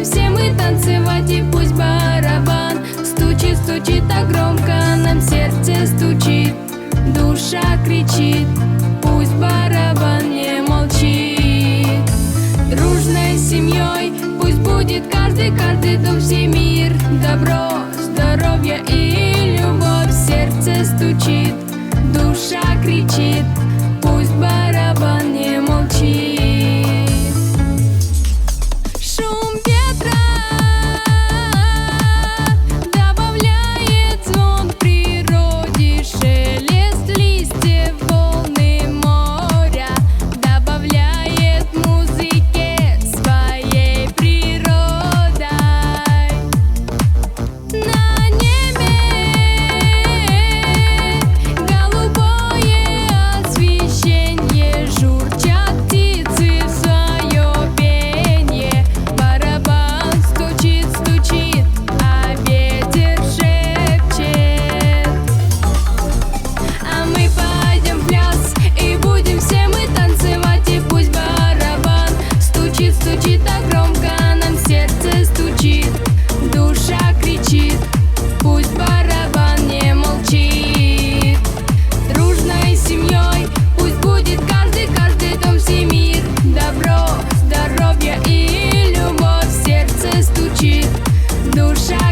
Все мы танцевать, и пусть барабан стучит, стучит так громко, нам сердце стучит, душа кричит, пусть барабан не молчит. Дружной семьей пусть будет каждый, каждый дом, все мир, добро, здоровье и любовь. Сердце стучит, душа кричит, пусть барабан не молчит. Душа